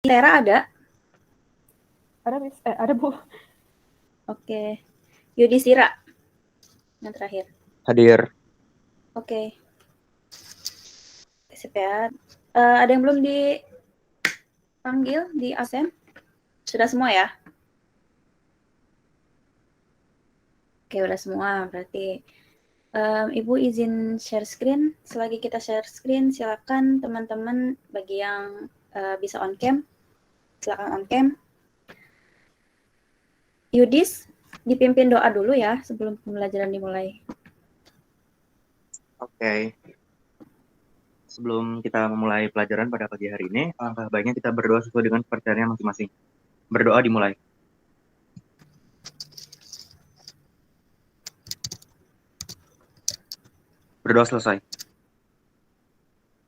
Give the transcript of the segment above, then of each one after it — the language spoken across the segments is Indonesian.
Tera ada? Ada, Miss. Ada, Bu. Oke. Yudhistira yang terakhir. Hadir. Oke. Sip ya. Ada yang belum dipanggil di absen? Sudah semua ya? Oke, udah semua berarti. Ibu izin share screen. Selagi kita share screen, silakan teman-teman bagi yang bisa on cam, silakan on cam. Yudis, dipimpin doa dulu ya sebelum pembelajaran dimulai. Oke. Sebelum kita memulai pelajaran pada pagi hari ini, alangkah baiknya kita berdoa sesuai dengan kepercayaannya masing-masing. Berdoa dimulai. Berdoa selesai.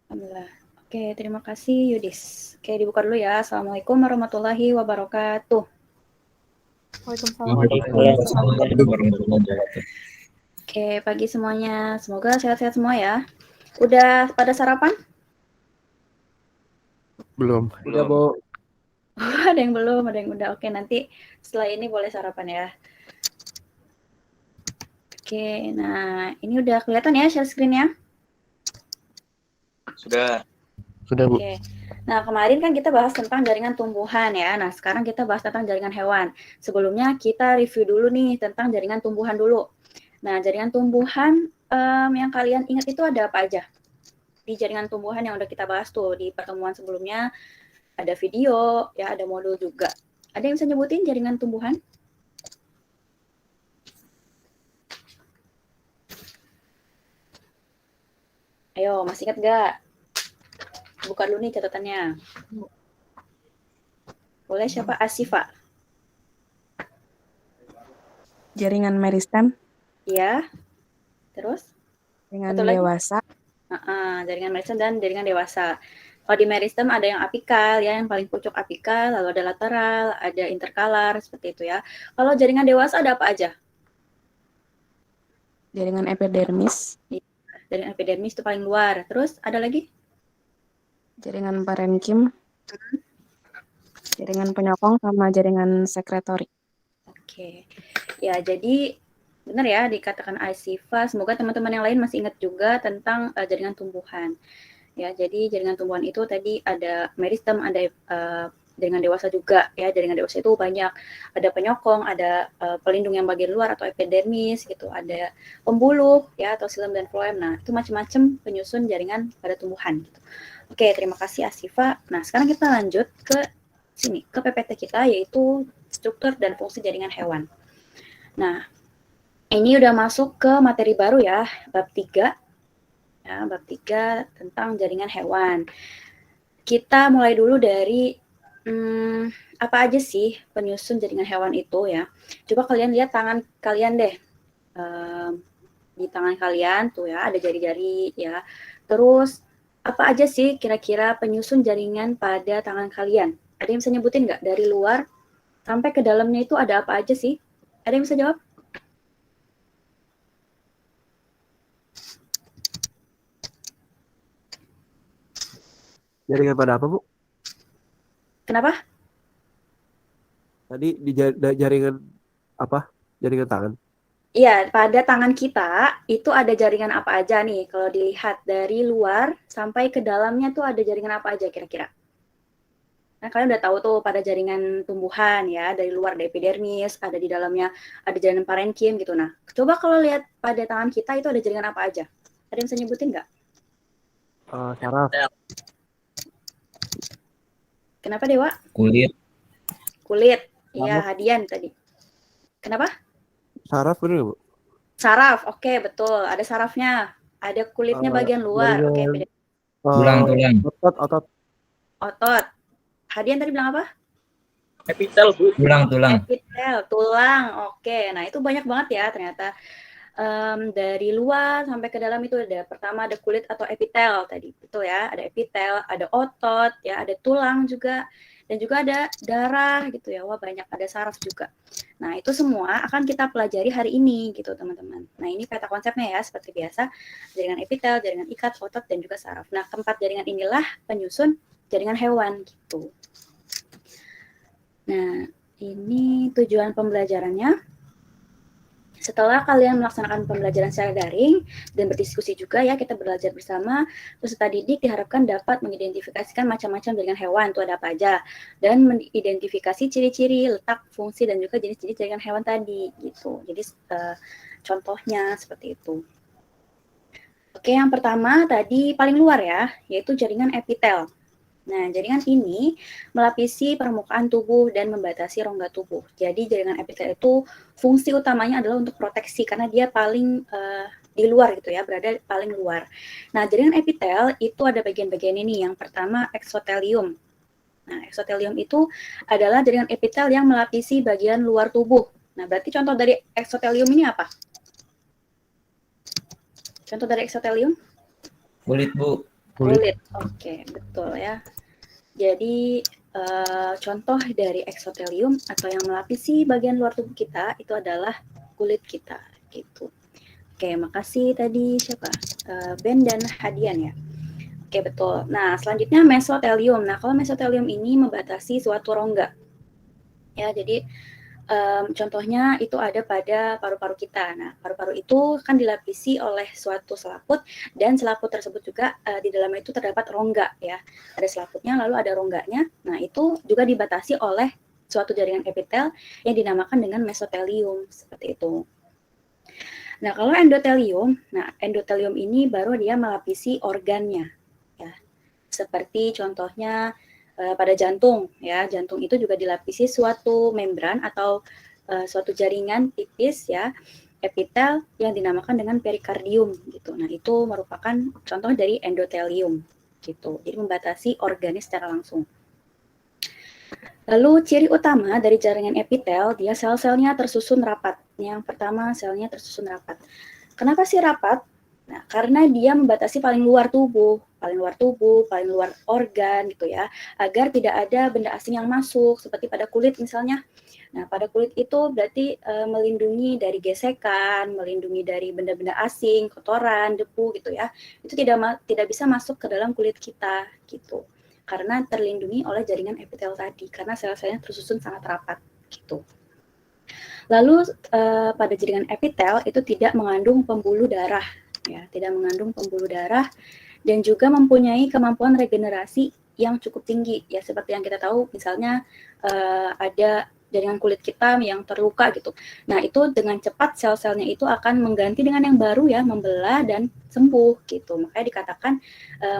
Alhamdulillah. Oke, terima kasih Yudis. Oke, dibuka dulu ya. Assalamualaikum warahmatullahi wabarakatuh. Oke, pagi semuanya. Semoga sehat-sehat semua ya. Udah pada sarapan? Belum. Udah, Bu. Ada yang belum, ada yang udah. Oke, nanti setelah ini boleh sarapan ya. Oke, nah ini udah kelihatan ya share screen-nya? Sudah. Sudah, Bu. Oke. Nah, kemarin kan kita bahas tentang jaringan tumbuhan ya. Nah, sekarang kita bahas tentang jaringan hewan. Sebelumnya kita review dulu nih tentang jaringan tumbuhan dulu. Nah, jaringan tumbuhan yang kalian ingat itu ada apa aja? Di jaringan tumbuhan yang udah kita bahas tuh di pertemuan sebelumnya, ada video, ya ada modul juga. Ada yang bisa nyebutin jaringan tumbuhan? Ayo, masih ingat gak? Buka dulu nih catatannya. Boleh siapa? Asifa. Jaringan meristem. Iya. Terus? Jaringan Satu lagi? dewasa. Jaringan meristem dan jaringan dewasa. Kalau di meristem ada yang apikal ya, yang paling pucuk apikal, lalu ada lateral, ada interkalar, seperti itu ya. Kalau jaringan dewasa ada apa aja? Jaringan epidermis. Jaringan epidermis itu paling luar. Terus ada lagi? Jaringan parenkim. Jaringan penyokong sama jaringan sekretori. Oke. Ya, jadi benar ya dikatakan Asifa. Semoga teman-teman yang lain masih ingat juga tentang jaringan tumbuhan. Ya, jadi jaringan tumbuhan itu tadi ada meristem, ada jaringan dewasa juga ya. Jaringan dewasa itu banyak, ada penyokong, ada pelindung yang bagian luar atau epidermis gitu, ada pembuluh ya atau xilem dan floem. Nah, itu macam-macam penyusun jaringan pada tumbuhan gitu. Oke, terima kasih Asifa. Nah, sekarang kita lanjut ke sini, ke PPT kita yaitu struktur dan fungsi jaringan hewan. Nah, ini udah masuk ke materi baru ya, bab 3. Ya, bab 3 tentang jaringan hewan. Kita mulai dulu dari apa aja sih penyusun jaringan hewan itu ya. Coba kalian lihat tangan kalian deh. Di tangan kalian tuh ya, ada jari-jari ya. Terus, apa aja sih kira-kira penyusun jaringan pada tangan kalian? Ada yang bisa nyebutin nggak? Dari luar sampai ke dalamnya itu ada apa aja sih? Ada yang bisa jawab? Jaringan pada apa, Bu? Kenapa? Tadi di jaringan apa? Jaringan tangan. Iya, pada tangan kita itu ada jaringan apa aja nih? Kalau dilihat dari luar sampai ke dalamnya tuh ada jaringan apa aja kira-kira? Nah, kalian udah tahu tuh pada jaringan tumbuhan ya, dari luar ada epidermis, ada di dalamnya ada jaringan parenkim gitu. Nah, coba kalau lihat pada tangan kita itu ada jaringan apa aja? Ada yang bisa nyebutin nggak? Saraf. Kenapa Dewa? Kulit. Kulit. Iya, Hadian tadi. Kenapa? Saraf bener nggak, Bu? Saraf. Oke, betul. Ada sarafnya. Ada kulitnya bagian luar. Oke, epidermis. Tulang. Otot. Otot. Hadian tadi bilang apa? Epitel, Bu. Tulang. Epitel, tulang. Oke, nah itu banyak banget ya ternyata. Dari luar sampai ke dalam itu ada pertama ada kulit atau epitel tadi, betul ya, ada epitel, ada otot, ya ada tulang juga, dan juga ada darah gitu ya, wah banyak, ada saraf juga. Nah itu semua akan kita pelajari hari ini gitu teman-teman. Nah ini peta konsepnya ya, seperti biasa, jaringan epitel, jaringan ikat, otot, dan juga saraf. Nah keempat jaringan inilah penyusun jaringan hewan gitu. Nah, ini tujuan pembelajarannya. Setelah kalian melaksanakan pembelajaran secara daring dan berdiskusi juga ya, kita belajar bersama, peserta didik diharapkan dapat mengidentifikasikan macam-macam jaringan hewan, itu ada apa aja, dan mengidentifikasi ciri-ciri, letak, fungsi, dan juga jenis-jenis jaringan hewan tadi, gitu. Jadi contohnya seperti itu. Oke, yang pertama tadi paling luar ya, yaitu jaringan epitel. Nah, jaringan ini melapisi permukaan tubuh dan membatasi rongga tubuh. Jadi jaringan epitel itu fungsi utamanya adalah untuk proteksi karena dia paling di luar gitu ya, berada paling luar. Nah, jaringan epitel itu ada bagian-bagian ini. Yang pertama eksotelium. Nah, eksotelium itu adalah jaringan epitel yang melapisi bagian luar tubuh. Nah, berarti contoh dari eksotelium ini apa? Contoh dari eksotelium? Kulit, Bu. Kulit. Oke, betul ya. Jadi contoh dari eksotelium atau yang melapisi bagian luar tubuh kita itu adalah kulit kita, gitu. Oke, makasih tadi siapa? Ben dan Hadian ya. Oke, betul. Nah, selanjutnya mesotelium. Nah, kalau mesotelium ini membatasi suatu rongga. Ya, jadi contohnya itu ada pada paru-paru kita. Nah, paru-paru itu kan dilapisi oleh suatu selaput dan selaput tersebut juga di dalamnya itu terdapat rongga ya. Ada selaputnya lalu ada rongganya. Nah, itu juga dibatasi oleh suatu jaringan epitel yang dinamakan dengan mesotelium seperti itu. Nah, kalau endotelium, endotelium ini baru dia melapisi organnya ya. Seperti contohnya pada jantung ya, jantung itu juga dilapisi suatu membran atau suatu jaringan tipis ya, epitel yang dinamakan dengan perikardium gitu. Nah, itu merupakan contoh dari endotelium gitu. Jadi membatasi organisme secara langsung. Lalu ciri utama dari jaringan epitel, dia sel-selnya tersusun rapat. Yang pertama, selnya tersusun rapat. Kenapa sih rapat? Nah, karena dia membatasi paling luar tubuh, paling luar organ gitu ya, agar tidak ada benda asing yang masuk, seperti pada kulit misalnya. Nah, pada kulit itu berarti melindungi dari gesekan, melindungi dari benda-benda asing, kotoran, debu gitu ya. Itu tidak bisa masuk ke dalam kulit kita gitu. Karena terlindungi oleh jaringan epitel tadi, karena sel-selnya tersusun sangat rapat gitu. Lalu pada jaringan epitel itu tidak mengandung pembuluh darah. Ya, tidak mengandung pembuluh darah dan juga mempunyai kemampuan regenerasi yang cukup tinggi ya, seperti yang kita tahu misalnya ada jaringan kulit kita yang terluka gitu. Nah, itu dengan cepat sel-selnya itu akan mengganti dengan yang baru ya, membelah dan sembuh gitu. Makanya dikatakan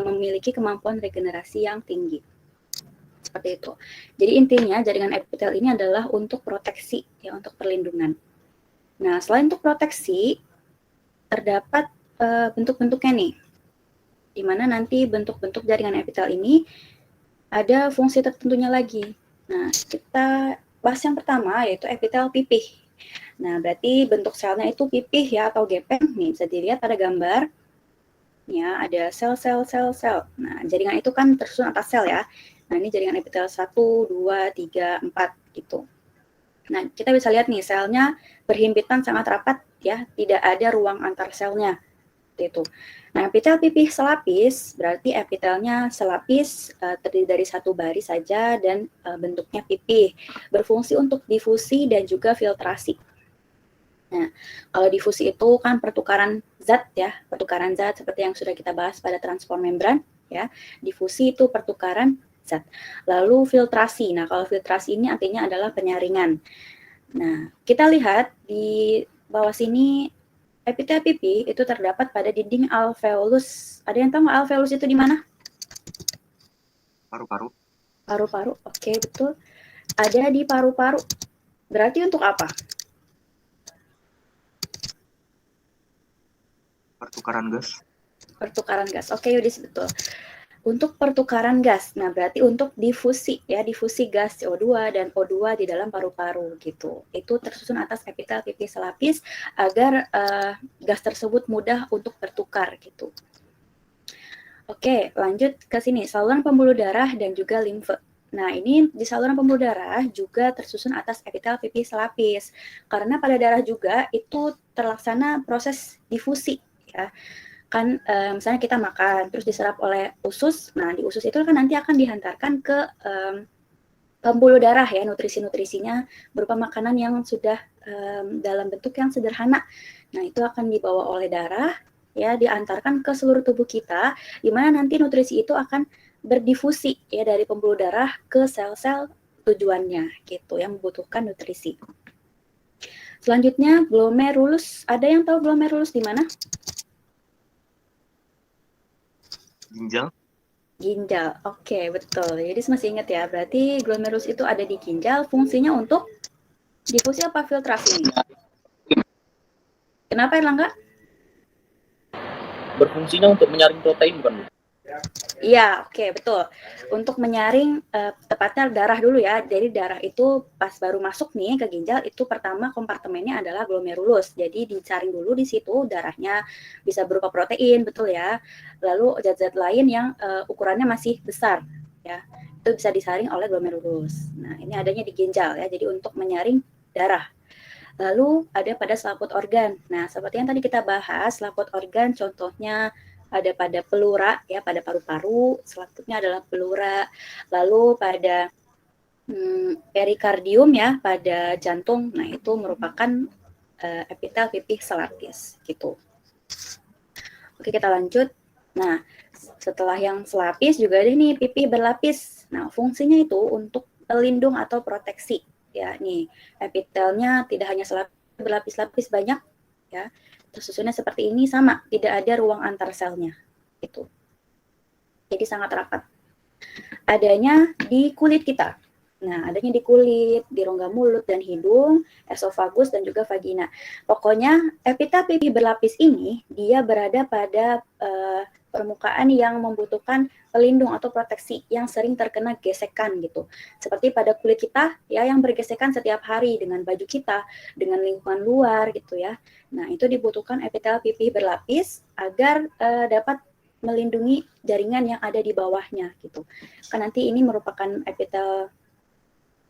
memiliki kemampuan regenerasi yang tinggi. Seperti itu. Jadi intinya jaringan epitel ini adalah untuk proteksi ya, untuk perlindungan. Nah, selain untuk proteksi terdapat bentuk-bentuknya nih, di mana nanti bentuk-bentuk jaringan epitel ini ada fungsi tertentunya lagi. Nah, kita bahas yang pertama yaitu epitel pipih. Nah, berarti bentuk selnya itu pipih ya atau gepeng. Nih, bisa dilihat pada gambar. Ya, ada sel-sel. Nah, jaringan itu kan tersusun atas sel ya. Nah, ini jaringan epitel 1, 2, 3, 4 gitu. Nah, kita bisa lihat nih selnya berhimpitan sangat rapat ya, tidak ada ruang antar selnya. Itu. Nah, epitel pipih selapis berarti epitelnya selapis terdiri dari satu baris saja dan bentuknya pipih, berfungsi untuk difusi dan juga filtrasi. Nah, kalau difusi itu kan pertukaran zat ya, pertukaran zat seperti yang sudah kita bahas pada transport membran ya. Difusi itu pertukaran zat. Lalu filtrasi. Nah, kalau filtrasi ini artinya adalah penyaringan. Nah, kita lihat di bawah sini epitel pipih itu terdapat pada dinding alveolus. Ada yang tahu nggak alveolus itu di mana? Paru-paru. Paru-paru, oke betul. Ada di paru-paru. Berarti untuk apa? Pertukaran gas. Pertukaran gas. Oke, Yudis betul. Untuk pertukaran gas. Nah, berarti untuk difusi ya, difusi gas CO2 dan O2 di dalam paru-paru gitu. Itu tersusun atas epitel pipih selapis agar gas tersebut mudah untuk bertukar gitu. Oke, lanjut ke sini. Saluran pembuluh darah dan juga limfe. Nah, ini di saluran pembuluh darah juga tersusun atas epitel pipih selapis. Karena pada darah juga itu terlaksana proses difusi ya. Kan misalnya kita makan terus diserap oleh usus. Nah, di usus itu kan nanti akan dihantarkan ke pembuluh darah ya, nutrisi-nutrisinya berupa makanan yang sudah dalam bentuk yang sederhana. Nah, itu akan dibawa oleh darah ya, diantarkan ke seluruh tubuh kita, di mana nanti nutrisi itu akan berdifusi ya dari pembuluh darah ke sel-sel tujuannya gitu yang membutuhkan nutrisi. Selanjutnya glomerulus. Ada yang tahu glomerulus di mana? Ginjal. Ginjal. Oke, betul. Jadi masih ingat ya. Berarti glomerulus itu ada di ginjal, fungsinya untuk difusi apa filtrasi ini? Kenapa Erlangga? Berfungsinya untuk menyaring protein, bukan, Bu? Iya, oke, betul. Untuk menyaring tepatnya darah dulu ya. Jadi darah itu pas baru masuk nih ke ginjal, itu pertama kompartemennya adalah glomerulus. Jadi disaring dulu di situ darahnya, bisa berupa protein, betul ya. Lalu zat-zat lain yang ukurannya masih besar ya. Itu bisa disaring oleh glomerulus. Nah, ini adanya di ginjal ya. Jadi untuk menyaring darah. Lalu ada pada selaput organ. Nah, seperti yang tadi kita bahas, selaput organ contohnya ada pada pelura ya, pada paru-paru, selaputnya adalah pelura. Lalu pada perikardium ya, pada jantung. Nah, itu merupakan epitel pipih selapis gitu. Oke, kita lanjut. Nah, setelah yang selapis juga ada nih pipih berlapis. Nah, fungsinya itu untuk pelindung atau proteksi. Ya, nih epitelnya tidak hanya selapis, berlapis-lapis banyak ya. Tersusunnya seperti ini sama, tidak ada ruang antar selnya. Itu. Jadi sangat rapat. Adanya di kulit kita. Nah, adanya di kulit, di rongga mulut dan hidung, esofagus dan juga vagina. Pokoknya epitel pipih berlapis ini dia berada pada permukaan yang membutuhkan pelindung atau proteksi yang sering terkena gesekan gitu. Seperti pada kulit kita ya yang bergesekan setiap hari dengan baju kita, dengan lingkungan luar gitu ya. Nah, itu dibutuhkan epitel pipih berlapis agar dapat melindungi jaringan yang ada di bawahnya gitu. Kan nanti ini merupakan epitel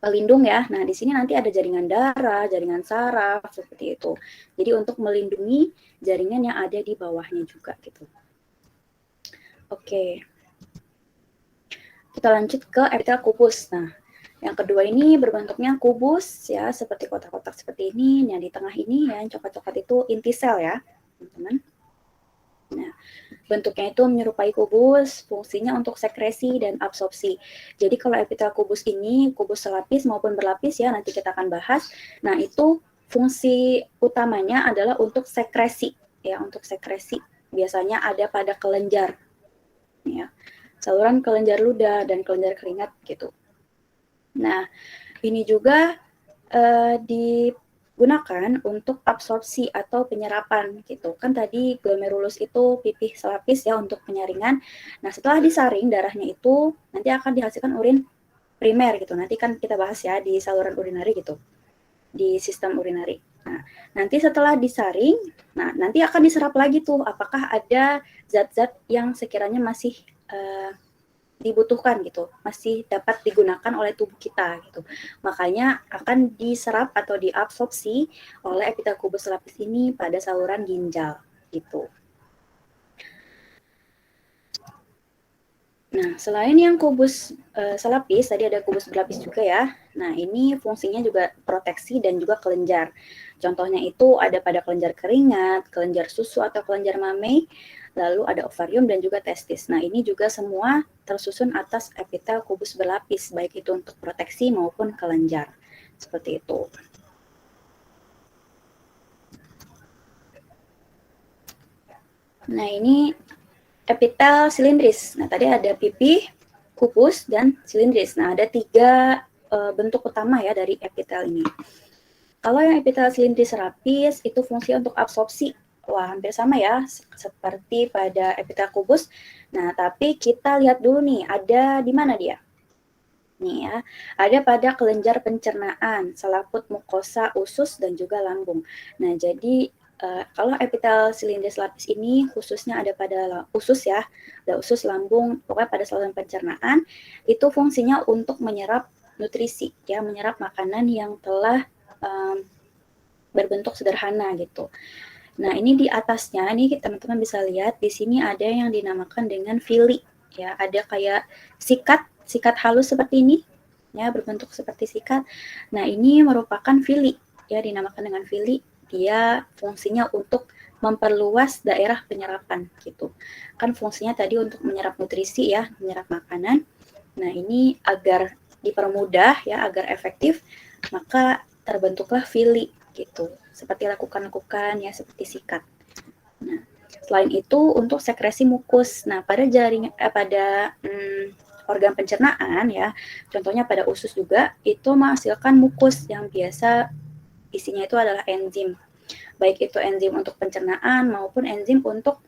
pelindung ya. Nah, di sini nanti ada jaringan darah, jaringan saraf seperti itu. Jadi untuk melindungi jaringan yang ada di bawahnya juga gitu. Oke. Kita lanjut ke epitel kubus. Nah, yang kedua ini berbentuknya kubus ya, seperti kotak-kotak seperti ini. Yang di tengah ini ya, yang coklat-coklat itu inti sel ya, teman-teman. Nah, bentuknya itu menyerupai kubus, fungsinya untuk sekresi dan absorpsi. Jadi kalau epitel kubus ini, kubus selapis maupun berlapis ya, nanti kita akan bahas. Nah, itu fungsi utamanya adalah untuk sekresi ya, untuk sekresi. Biasanya ada pada kelenjar ya, saluran kelenjar ludah dan kelenjar keringat gitu. Nah, ini juga digunakan untuk absorpsi atau penyerapan gitu. Kan tadi glomerulus itu pipih selapis ya untuk penyaringan. Nah, setelah disaring darahnya itu nanti akan dihasilkan urin primer gitu. Nanti kan kita bahas ya di saluran urinari gitu, di sistem urinari. Nah, nanti setelah disaring, nah nanti akan diserap lagi tuh apakah ada zat-zat yang sekiranya masih dibutuhkan gitu, masih dapat digunakan oleh tubuh kita gitu. Makanya akan diserap atau diabsorpsi oleh epitel kubus selapis ini pada saluran ginjal gitu. Nah, selain yang kubus selapis, tadi ada kubus berlapis juga ya. Nah, ini fungsinya juga proteksi dan juga kelenjar. Contohnya itu ada pada kelenjar keringat, kelenjar susu atau kelenjar mame, lalu ada ovarium dan juga testis. Nah, ini juga semua tersusun atas epitel kubus berlapis, baik itu untuk proteksi maupun kelenjar. Seperti itu. Nah, ini epitel silindris. Nah, tadi ada pipih, kubus, dan silindris. Nah, ada 3 bentuk utama ya dari epitel ini. Kalau yang epitel silindris lapis, itu fungsi untuk absorpsi. Wah, hampir sama ya, seperti pada epitel kubus. Nah, tapi kita lihat dulu nih, ada di mana dia? Nih ya, ada pada kelenjar pencernaan, selaput mukosa, usus, dan juga lambung. Nah, jadi kalau epitel silindris lapis ini khususnya ada pada usus ya, ada usus, lambung, pokoknya pada saluran pencernaan, itu fungsinya untuk menyerap nutrisi, ya, menyerap makanan yang telah berbentuk sederhana gitu. Nah, ini di atasnya, ini teman-teman bisa lihat, di sini ada yang dinamakan dengan villi, ya, ada kayak sikat halus seperti ini, ya, berbentuk seperti sikat. Nah, ini merupakan villi, ya, dinamakan dengan villi. Dia fungsinya untuk memperluas daerah penyerapan gitu. Kan fungsinya tadi untuk menyerap nutrisi ya, menyerap makanan. Nah, ini agar dipermudah ya, agar efektif, maka terbentuklah villi gitu. Seperti lakukan-lakukan ya, seperti sikat. Nah, selain itu untuk sekresi mukus. Nah, pada organ pencernaan ya, contohnya pada usus juga, itu menghasilkan mukus yang biasa isinya itu adalah enzim. Baik itu enzim untuk pencernaan maupun enzim untuk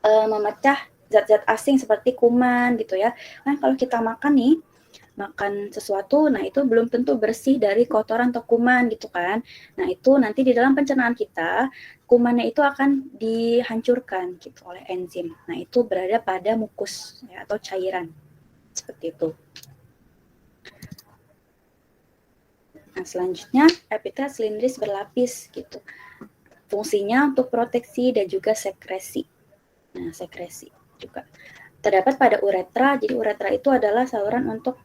memecah zat-zat asing seperti kuman gitu ya. Kan kalau kita makan sesuatu, nah itu belum tentu bersih dari kotoran atau kuman gitu kan. Nah itu nanti di dalam pencernaan kita, kumannya itu akan dihancurkan gitu oleh enzim. Nah itu berada pada mukus ya, atau cairan. Seperti itu. Nah selanjutnya epitel silindris berlapis gitu. Fungsinya untuk proteksi dan juga sekresi. Nah sekresi juga. Terdapat pada uretra, jadi uretra itu adalah saluran untuk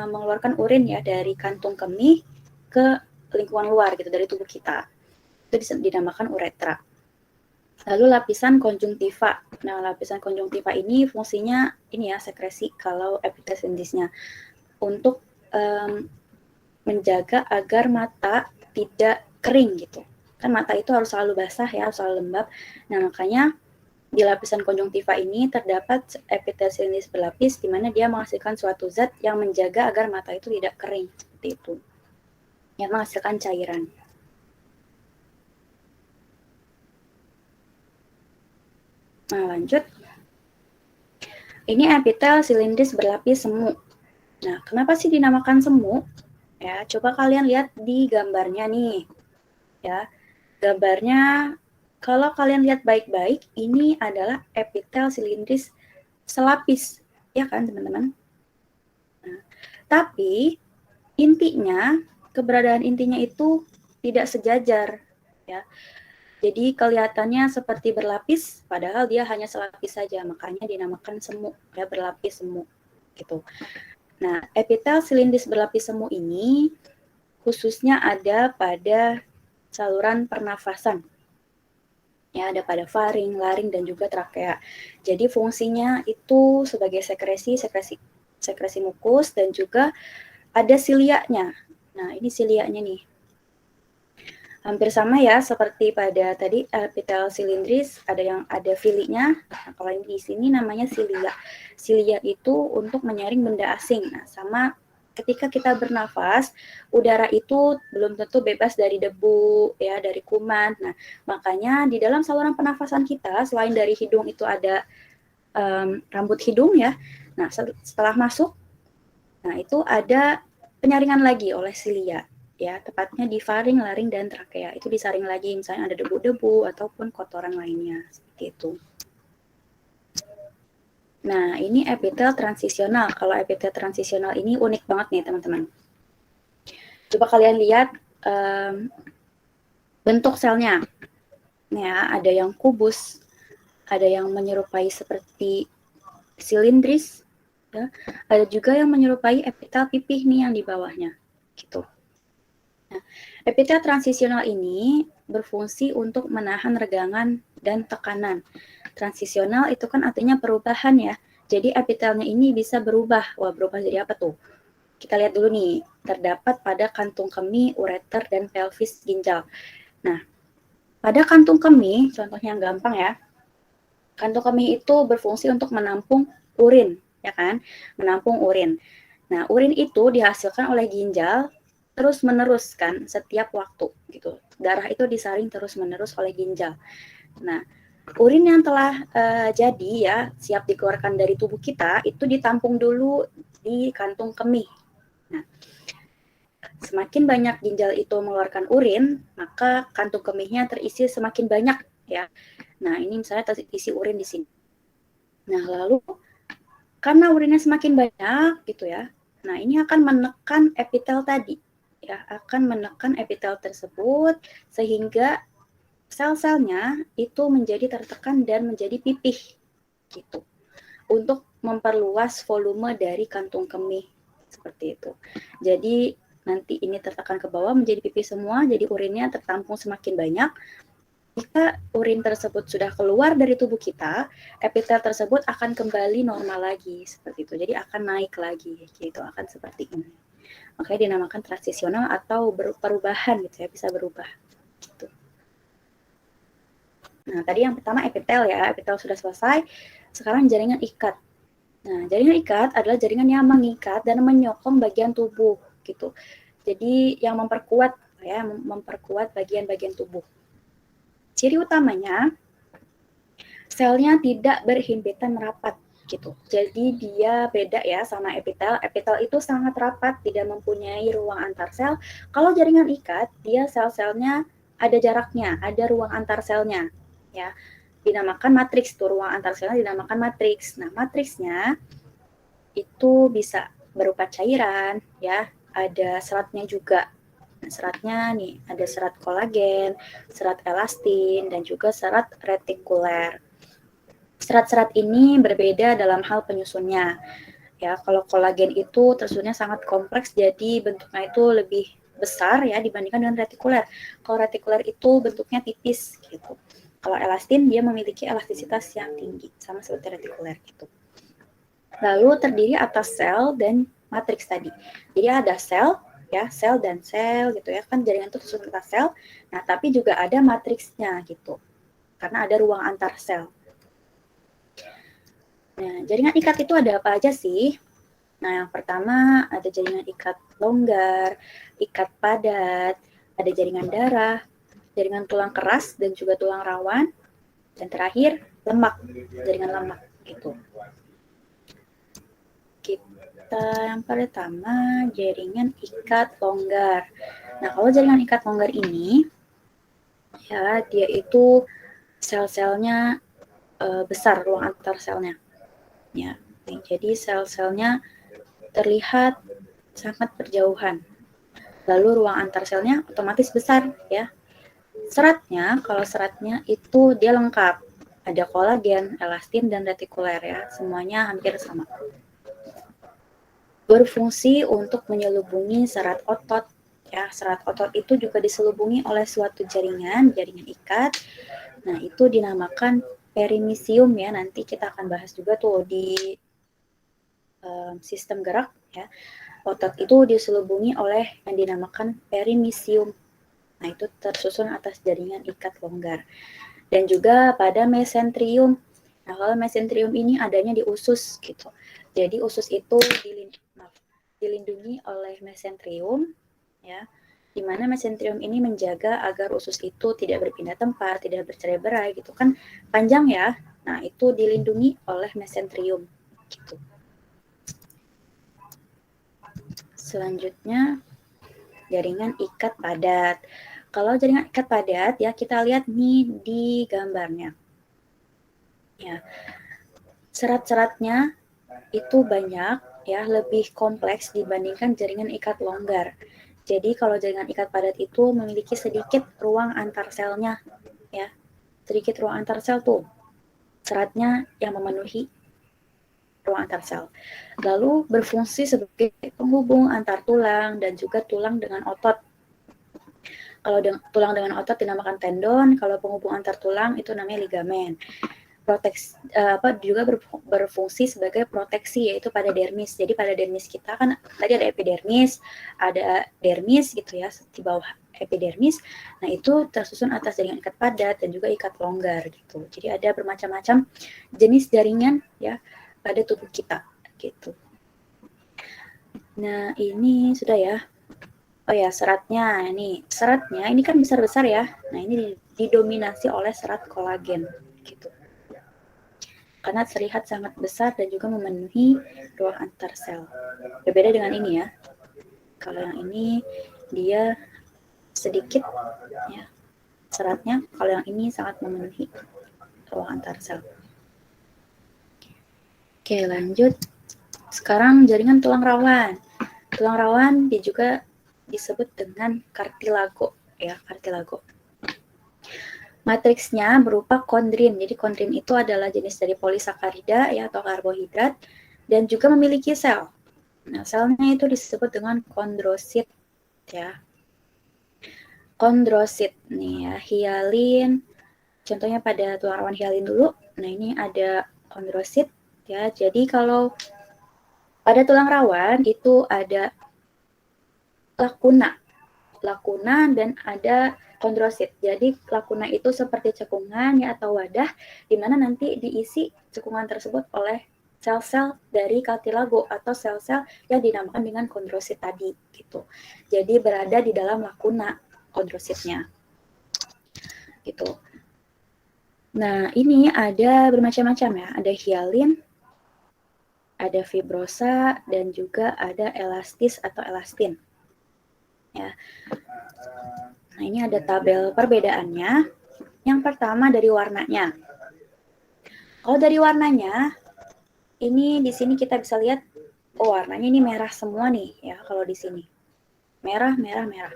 mengeluarkan urin ya dari kantung kemih ke lingkungan luar gitu dari tubuh kita. Itu dinamakan uretra. Lalu lapisan konjungtiva. Nah, lapisan konjungtiva ini fungsinya ini ya sekresi kalau epitel silindrisnya untuk menjaga agar mata tidak kering gitu. Kan mata itu harus selalu basah ya, harus selalu lembab. Nah, makanya di lapisan konjungtiva ini terdapat epitel silindris berlapis di mana dia menghasilkan suatu zat yang menjaga agar mata itu tidak kering seperti itu. Yang menghasilkan cairan. Nah, lanjut. Ini epitel silindris berlapis semu. Nah, kenapa sih dinamakan semu? Ya, coba kalian lihat di gambarnya nih. Ya. Gambarnya kalau kalian lihat baik-baik, ini adalah epitel silindris selapis, ya kan teman-teman? Nah, tapi keberadaan intinya itu tidak sejajar, ya. Jadi kelihatannya seperti berlapis, padahal dia hanya selapis saja, makanya dinamakan semu, ya berlapis semu, gitu. Nah, epitel silindris berlapis semu ini khususnya ada pada saluran pernafasan. Ya, ada pada faring, laring, dan juga trakea. Jadi fungsinya itu sebagai sekresi mukus dan juga ada silianya. Nah, ini silianya nih. Hampir sama ya seperti pada tadi epitel silindris, ada villinya. Nah, kalau ini di sini namanya silia. Silia itu untuk menyaring benda asing. Nah, sama ketika kita bernafas, udara itu belum tentu bebas dari debu, ya, dari kuman. Nah, makanya di dalam saluran pernafasan kita, selain dari hidung itu ada rambut hidung ya. Nah, setelah masuk, nah itu ada penyaringan lagi oleh silia, ya, tepatnya di faring, laring, dan trakea. Itu disaring lagi, misalnya ada debu-debu ataupun kotoran lainnya, seperti itu. Nah, ini epitel transisional. Kalau epitel transisional ini unik banget nih, teman-teman. Coba kalian lihat bentuk selnya. Ya, ada yang kubus, ada yang menyerupai seperti silindris, ya. Ada juga yang menyerupai epitel pipih nih yang di bawahnya, gitu. Nah, epitel transisional ini berfungsi untuk menahan regangan dan tekanan. Transisional itu kan artinya perubahan ya. Jadi epitelnya ini bisa berubah. Wah, berubah jadi apa tuh? Kita lihat dulu nih. Terdapat pada kantung kemih, ureter, dan pelvis ginjal. Nah, pada kantung kemih, contohnya yang gampang ya. Kantung kemih itu berfungsi untuk menampung urin, ya kan? Menampung urin. Nah, urin itu dihasilkan oleh ginjal terus-menerus kan setiap waktu gitu. Darah itu disaring terus-menerus oleh ginjal. Nah, urin yang telah jadi ya siap dikeluarkan dari tubuh kita itu ditampung dulu di kantung kemih. Nah, semakin banyak ginjal itu mengeluarkan urin, maka kantung kemihnya terisi semakin banyak ya. Nah, ini misalnya terisi urin di sini. Nah, lalu karena urinnya semakin banyak gitu ya. Nah, ini akan menekan epitel tadi. Ya, akan menekan epitel tersebut sehingga sel-selnya itu menjadi tertekan dan menjadi pipih gitu. Untuk memperluas volume dari kantung kemih seperti itu. Jadi nanti ini tertekan ke bawah menjadi pipis semua, jadi urinnya tertampung semakin banyak. Jika urin tersebut sudah keluar dari tubuh kita, epitel tersebut akan kembali normal lagi seperti itu. Jadi akan naik lagi gitu, akan seperti ini. Makanya dinamakan transisional atau perubahan gitu ya, bisa berubah gitu. Nah, tadi yang pertama epitel ya, epitel sudah selesai. Sekarang jaringan ikat. Nah, jaringan ikat adalah jaringan yang mengikat dan menyokong bagian tubuh gitu. Jadi yang memperkuat ya, memperkuat bagian-bagian tubuh. Ciri utamanya, selnya tidak berhimpitan merapat gitu. Jadi dia beda ya sama epitel. Epitel itu sangat rapat, tidak mempunyai ruang antar sel. Kalau jaringan ikat, dia sel-selnya ada jaraknya, ada ruang antar selnya. Ya, dinamakan matriks tuh, ruang antar selnya dinamakan matriks. Nah, matriksnya itu bisa berupa cairan, ya, ada seratnya juga. Nah, seratnya nih, ada serat kolagen, serat elastin, dan juga serat retikuler. Serat-serat ini berbeda dalam hal penyusunnya. Ya, kalau kolagen itu tersusunnya sangat kompleks, jadi bentuknya itu lebih besar ya dibandingkan dengan retikuler. Kalau retikuler itu bentuknya tipis gitu. Kalau elastin dia memiliki elastisitas yang tinggi, sama seperti retikuler gitu. Lalu terdiri atas sel dan matriks tadi. Jadi ada sel, ya sel dan sel gitu ya, kan jaringan itu tersusun atas sel. Nah, tapi juga ada matriksnya gitu, karena ada ruang antar sel. Nah, jaringan ikat itu ada apa aja sih? Nah, yang pertama ada jaringan ikat longgar, ikat padat, ada jaringan darah, jaringan tulang keras dan juga tulang rawan, dan terakhir lemak, jaringan lemak gitu. Yang pertama jaringan ikat longgar. Nah, kalau jaringan ikat longgar ini, ya dia itu sel-selnya besar, ruang antar selnya. Ya, jadi sel-selnya terlihat sangat berjauhan. Lalu ruang antar selnya otomatis besar, ya. Seratnya, kalau seratnya itu dia lengkap, ada kolagen, elastin, dan retikuler ya, semuanya hampir sama. Berfungsi untuk menyelubungi serat otot. Ya, serat otot itu juga diselubungi oleh suatu jaringan ikat. Nah, itu dinamakan perimisium ya. Nanti kita akan bahas juga tuh di sistem gerak ya. Otot itu diselubungi oleh yang dinamakan perimisium. Nah, itu tersusun atas jaringan ikat longgar. Dan juga pada mesentrium. Nah, kalau mesentrium ini adanya di usus gitu. Jadi usus itu dilindungi oleh mesentrium, ya, di mana mesentrium ini menjaga agar usus itu tidak berpindah tempat, tidak bercerai-berai gitu kan, panjang ya. Nah, itu dilindungi oleh mesentrium gitu. Selanjutnya jaringan ikat padat. Kalau jaringan ikat padat ya, kita lihat nih di gambarnya. Ya. Serat-seratnya itu banyak ya, lebih kompleks dibandingkan jaringan ikat longgar. Jadi kalau jaringan ikat padat itu memiliki sedikit ruang antar selnya ya. Sedikit ruang antar sel tuh. Seratnya yang memenuhi ruang antar sel. Lalu berfungsi sebagai penghubung antar tulang dan juga tulang dengan otot. Kalau tulang dengan otot dinamakan tendon, kalau penghubung antar tulang itu namanya ligamen. Juga berfungsi sebagai proteksi, yaitu pada dermis. Jadi pada dermis kita kan tadi ada epidermis, ada dermis gitu ya, di bawah epidermis. Nah, itu tersusun atas jaringan ikat padat dan juga ikat longgar gitu. Jadi ada bermacam-macam jenis jaringan ya pada tubuh kita gitu. Nah, ini sudah ya. Oh ya, seratnya ini kan besar-besar ya. Nah, ini didominasi oleh serat kolagen gitu. Karena terlihat sangat besar dan juga memenuhi ruang antar sel. Berbeda dengan ini ya. Kalau yang ini dia sedikit ya seratnya, kalau yang ini sangat memenuhi ruang antar sel. Oke, lanjut. Sekarang jaringan tulang rawan. Tulang rawan dia juga disebut dengan kartilago ya, kartilago. Matriksnya berupa kondrin. Jadi kondrin itu adalah jenis dari polisakarida ya atau karbohidrat dan juga memiliki sel. Nah, selnya itu disebut dengan kondrosit ya. Kondrosit nih ya, hialin. Contohnya pada tulang rawan hialin dulu. Nah, ini ada kondrosit ya. Jadi kalau pada tulang rawan itu ada lakuna dan ada kondrosit. Jadi lakuna itu seperti cekungan ya atau wadah di mana nanti diisi cekungan tersebut oleh sel-sel dari kartilago atau sel-sel yang dinamakan dengan kondrosit tadi gitu. Jadi berada di dalam lakuna kondrositnya. Gitu. Nah, ini ada bermacam-macam ya. Ada hialin, ada fibrosa dan juga ada elastis atau elastin. Ya. Nah, ini ada tabel perbedaannya. Yang pertama dari warnanya. Kalau dari warnanya, ini di sini kita bisa lihat, oh warnanya ini merah semua nih ya kalau di sini. Merah, merah, merah.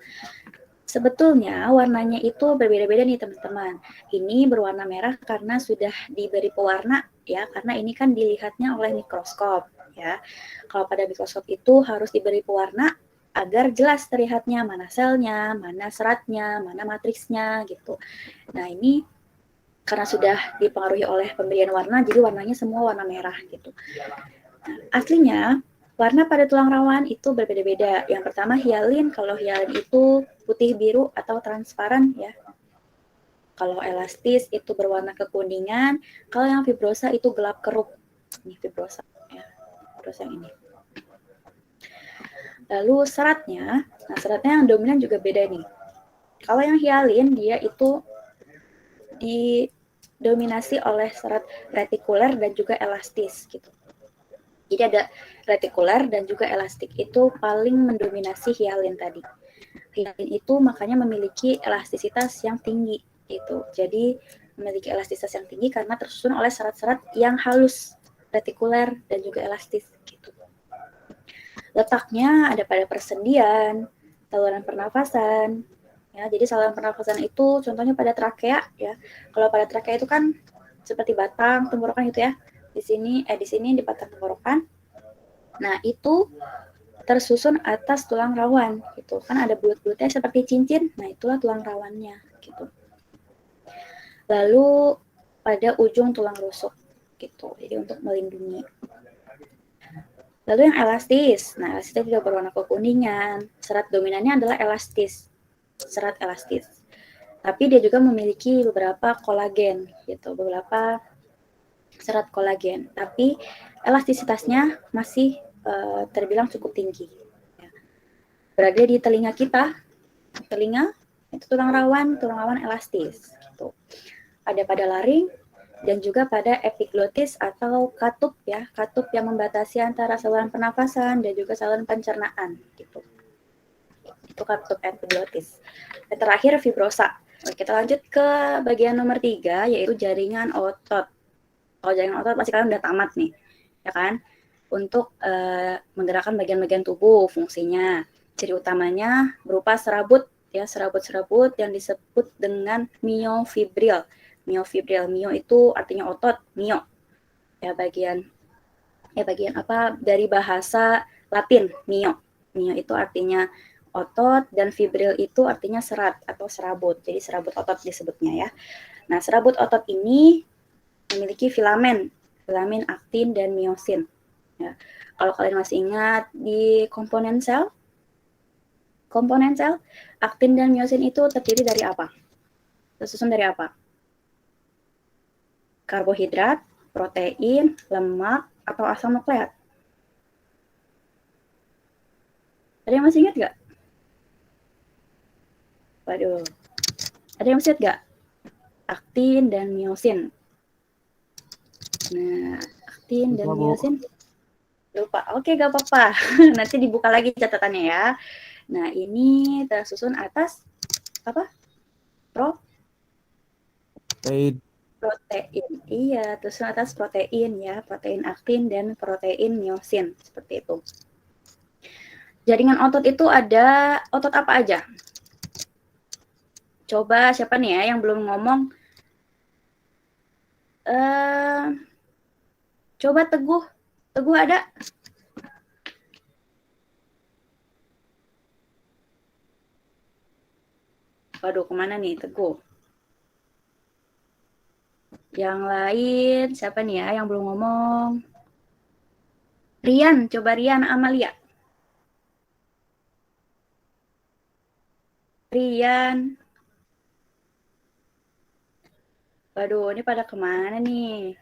Sebetulnya warnanya itu berbeda-beda nih teman-teman. Ini berwarna merah karena sudah diberi pewarna ya, karena ini kan dilihatnya oleh mikroskop ya. Kalau pada mikroskop itu harus diberi pewarna agar jelas terlihatnya mana selnya, mana seratnya, mana matriksnya gitu. Nah, ini karena sudah dipengaruhi oleh pemberian warna, jadi warnanya semua warna merah gitu. Nah, aslinya warna pada tulang rawan itu berbeda-beda. Yang pertama hialin, kalau hialin itu putih biru atau transparan ya. Kalau elastis itu berwarna kekuningan, kalau yang fibrosa itu gelap keruk. Ini fibrosa ya. Fibrosa yang ini. Lalu seratnya, nah seratnya yang dominan juga beda nih. Kalau yang hialin dia itu didominasi oleh serat retikuler dan juga elastis gitu. Jadi ada retikuler dan juga elastik itu paling mendominasi hialin tadi. Hialin itu makanya memiliki elastisitas yang tinggi gitu. Jadi memiliki elastisitas yang tinggi karena tersusun oleh serat-serat yang halus, retikuler dan juga elastis gitu. Letaknya ada pada persendian, saluran pernafasan. Ya, jadi saluran pernafasan itu contohnya pada trakea ya. Kalau pada trakea itu kan seperti batang tenggorokan gitu ya. Di sini di batang tenggorokan. Nah, itu tersusun atas tulang rawan gitu. Kan ada bulut-bulutnya seperti cincin. Nah, itulah tulang rawannya gitu. Lalu pada ujung tulang rusuk gitu. Jadi untuk melindungi. Lalu yang elastis. Nah, elastis juga berwarna kekuningan. Serat dominannya adalah elastis. Serat elastis. Tapi dia juga memiliki beberapa kolagen gitu, beberapa serat kolagen. Tapi elastisitasnya masih terbilang cukup tinggi. Berada di telinga kita. Telinga itu tulang rawan elastis gitu. Ada pada laring dan juga pada epiglotis atau katup ya, katup yang membatasi antara saluran pernafasan dan juga saluran pencernaan gitu. Itu katup epiglotis. Dan terakhir fibrosa. Oke, kita lanjut ke bagian nomor 3 yaitu jaringan otot. Kalau jaringan otot pasti kalian udah tamat nih, ya kan? Untuk menggerakkan bagian-bagian tubuh fungsinya. Ciri utamanya berupa serabut ya, serabut-serabut yang disebut dengan miofibril. Miofibril, mio itu artinya otot, mio. Ya bagian apa dari bahasa Latin, mio. Mio itu artinya otot dan fibril itu artinya serat atau serabut. Jadi serabut otot disebutnya ya. Nah, serabut otot ini memiliki filamen aktin dan miosin. Ya. Kalau kalian masih ingat di komponen sel, aktin dan miosin itu terdiri dari apa? Tersusun dari apa? Karbohidrat, protein, lemak, atau asam nukleat? Ada yang masih ingat nggak? Waduh. Ada yang masih ingat nggak? Aktin dan miosin. Nah, aktin dan miosin. Lupa. Oke, gak apa-apa. Nanti dibuka lagi catatannya ya. Nah, ini tersusun atas apa? Protein. Iya, tersusun atas protein ya. Protein aktin dan protein miosin. Seperti itu. Jaringan otot itu ada otot apa aja? Coba siapa nih ya yang belum ngomong? Coba Teguh. Teguh ada? Waduh, kemana nih Teguh? Yang lain siapa nih ya yang belum ngomong? Rian, coba Rian Amalia. Rian. Waduh, ini pada kemana nih?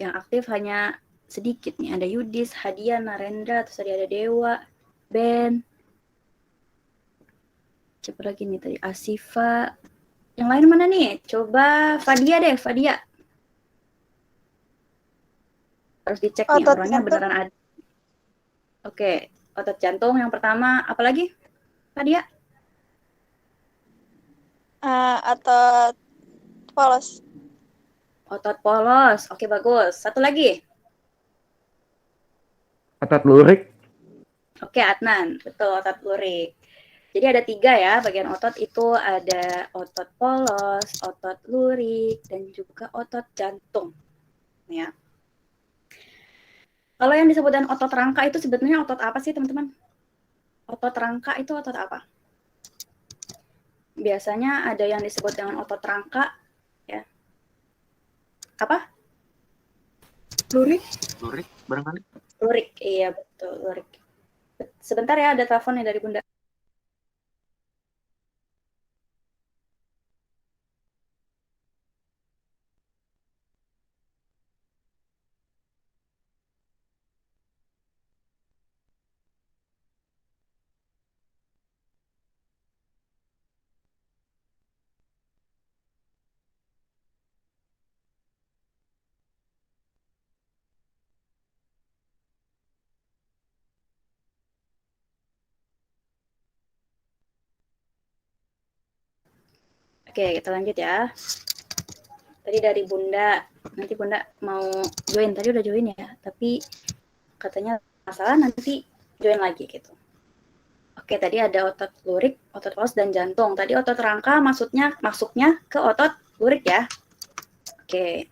Yang aktif hanya sedikit nih. Ada Yudis, Hadiah, Narendra, terus tadi ada Dewa, Ben. Siapa lagi nih tadi? Asifa. Yang lain mana nih? Coba Fadia deh, Fadia. Harus dicek nih Otot orangnya jantung. beneran ada. Oke, otot jantung yang pertama. Apa lagi? Fadia? Otot polos. Otot polos. Oke, bagus. Satu lagi. Otot lurik. Oke, Adnan. Betul, otot lurik. Jadi ada 3 ya bagian otot itu, ada otot polos, otot lurik, dan juga otot jantung. Ya. Kalau yang disebutkan otot rangka itu sebenarnya otot apa sih teman-teman? Otot rangka itu otot apa? Biasanya ada yang disebut dengan otot rangka, ya. Apa? Lurik barangkali. Lurik, iya betul, lurik. Sebentar ya, ada telepon nih dari Bunda. Oke, kita lanjut ya. Tadi dari Bunda, nanti Bunda mau join, tadi udah join ya, tapi katanya masalah nanti join lagi gitu. Oke, tadi ada otot lurik, otot polos, dan jantung. Tadi otot rangka masuknya ke otot lurik ya. Oke.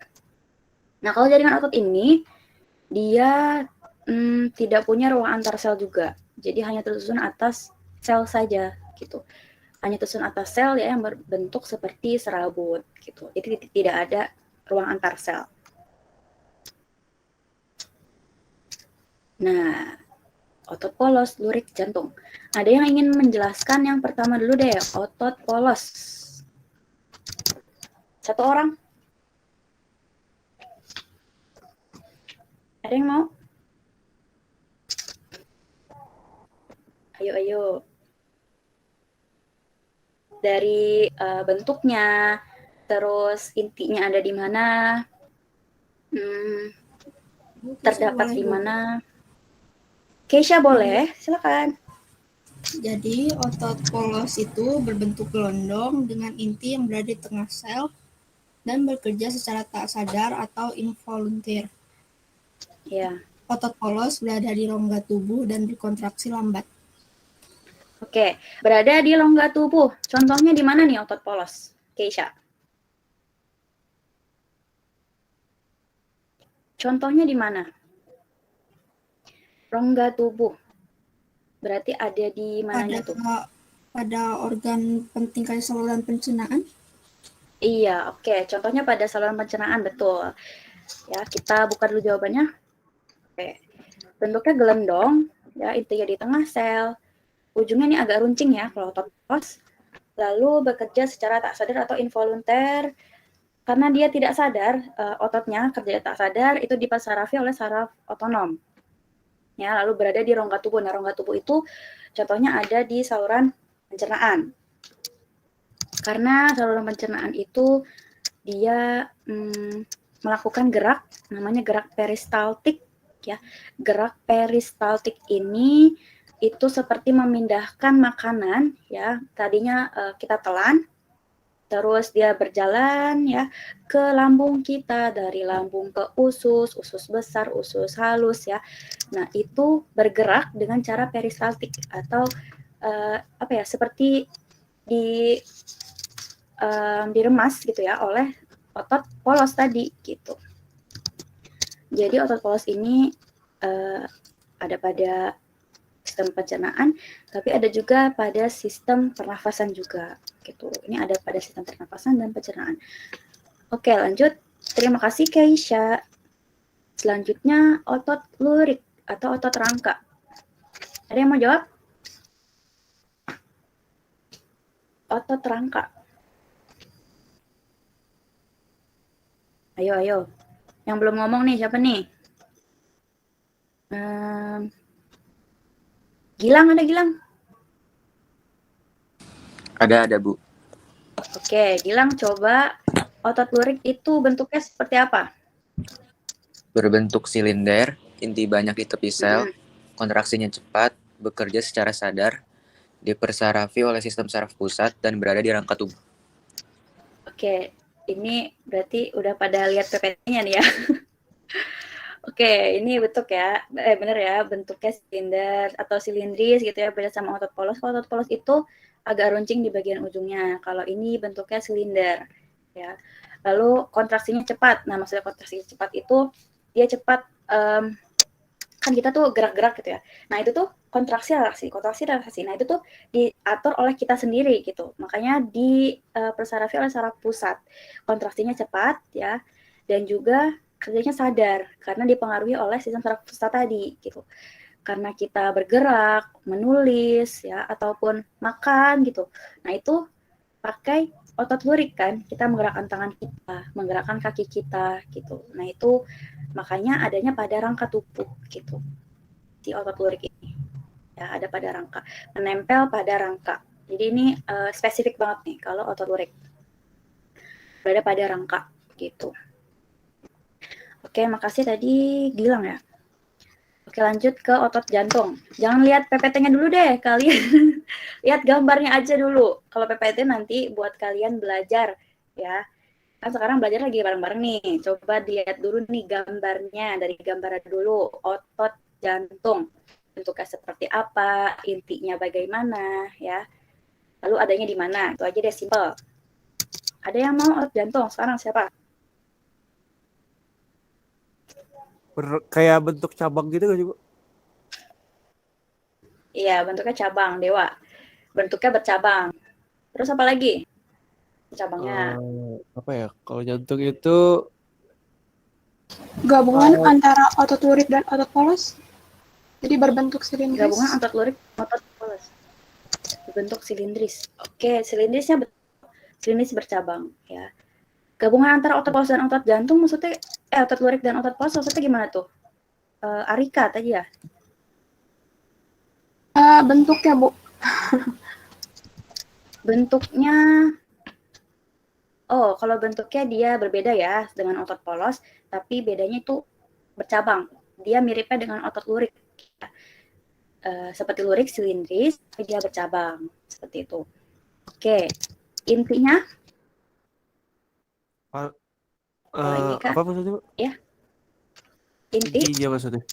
Nah, kalau jaringan otot ini, dia tidak punya ruang antar sel juga. Jadi hanya tersusun atas sel saja gitu. Hanya tersusun atas sel ya yang berbentuk seperti serabut gitu. Jadi tidak ada ruang antar sel. Nah, otot polos, lurik, jantung. Ada yang ingin menjelaskan yang pertama dulu deh, otot polos. Satu orang? Ada yang mau? Ayo. Dari bentuknya, terus intinya ada di mana, terdapat di mana. Keisha boleh, silakan. Jadi otot polos itu berbentuk gelondong dengan inti yang berada di tengah sel dan bekerja secara tak sadar atau involunteer. Ya. Otot polos berada di rongga tubuh dan berkontraksi lambat. Oke, berada di rongga tubuh. Contohnya di mana nih otot polos, Keisha? Contohnya di mana? Rongga tubuh. Berarti ada di mananya tuh? Pada organ penting kayak saluran pencernaan. Iya, oke. Contohnya pada saluran pencernaan, betul. Ya, kita buka dulu jawabannya. Oke. Bentuknya gelendong, ya, intinya di tengah sel. Ujungnya ini agak runcing ya kalau otot polos. Lalu bekerja secara tak sadar atau involunter. Karena dia tidak sadar, ototnya kerja tak sadar, itu dipasarafi oleh saraf otonom. Ya, lalu berada di rongga tubuh. Nah, rongga tubuh itu contohnya ada di saluran pencernaan. Karena saluran pencernaan itu dia melakukan gerak, namanya gerak peristaltik. Ya, gerak peristaltik ini itu seperti memindahkan makanan. Ya, tadinya kita telan, terus dia berjalan ya ke lambung kita, dari lambung ke usus besar, usus halus ya. Nah, itu bergerak dengan cara peristaltik atau seperti diremas gitu ya oleh otot polos tadi gitu. Jadi otot polos ini ada pada sistem pencernaan, tapi ada juga pada sistem pernafasan juga gitu. Ini ada pada sistem pernafasan dan pencernaan. Oke, lanjut. Terima kasih Keisha. Selanjutnya otot lurik atau otot rangka. Ada yang mau jawab? Otot rangka. Ayo. Yang belum ngomong nih, siapa nih? Gilang, ada Gilang? Ada Bu. Oke, Gilang coba otot lurik itu bentuknya seperti apa? Berbentuk silinder, inti banyak di tepi sel, kontraksinya cepat, bekerja secara sadar, dipersarafi oleh sistem saraf pusat, dan berada di rangka tubuh. Oke, ini berarti udah pada lihat PPT-nya nih ya. Oke, ini bentuk ya, bener ya, bentuknya silinder atau silindris gitu ya, beda sama otot polos. Kalau otot polos itu agak runcing di bagian ujungnya. Kalau ini bentuknya silinder, ya. Lalu kontraksinya cepat. Nah, maksudnya kontraksi cepat itu dia cepat, kan kita tuh gerak-gerak gitu ya. Nah, itu tuh kontraksi relaksasi. Nah, itu tuh diatur oleh kita sendiri gitu. Makanya dipersarafi oleh saraf pusat. Kontraksinya cepat ya, dan juga kerjanya sadar karena dipengaruhi oleh sistem saraf pusat tadi gitu. Karena kita bergerak, menulis ya, ataupun makan gitu. Nah, itu pakai otot lurik kan, kita menggerakkan tangan kita, menggerakkan kaki kita gitu. Nah, itu makanya adanya pada rangka tubuh gitu. Si otot lurik ini. Ya, ada pada rangka, menempel pada rangka. Jadi ini spesifik banget nih kalau otot lurik. Berada pada rangka gitu. Oke, makasih tadi Gilang ya. Oke, lanjut ke otot jantung. Jangan lihat PPT-nya dulu deh, kalian lihat gambarnya aja dulu. Kalau PPT nanti buat kalian belajar ya. Kan sekarang belajar lagi bareng-bareng nih. Coba dilihat dulu nih gambarnya. Dari gambar dulu, otot jantung. Bentuknya seperti apa, intinya bagaimana ya. Lalu adanya di mana? Itu aja deh, simple. Ada yang mau otot jantung sekarang siapa? Kayak bentuk cabang gitu gak sih, Bu? Iya, bentuknya cabang, Dewa. Bentuknya bercabang. Terus apa lagi? Cabangnya. Apa ya? Kalau jantung itu Gabungan antara otot lurik dan otot polos. Jadi berbentuk silindris. Gabungan otot lurik dan otot polos. Berbentuk silindris. Oke, silindrisnya silindris bercabang ya. Gabungan antara otot polos dan otot jantung maksudnya otot lurik dan otot polos maksudnya gimana tuh? Arika tadi ya? Bentuknya, Bu. Bentuknya, kalau bentuknya dia berbeda ya dengan otot polos, tapi bedanya itu bercabang. Dia miripnya dengan otot lurik. Seperti lurik silindris, tapi dia bercabang. Seperti itu. Oke, intinya? apa maksudnya, Bu? Ya. Intinya maksudnya?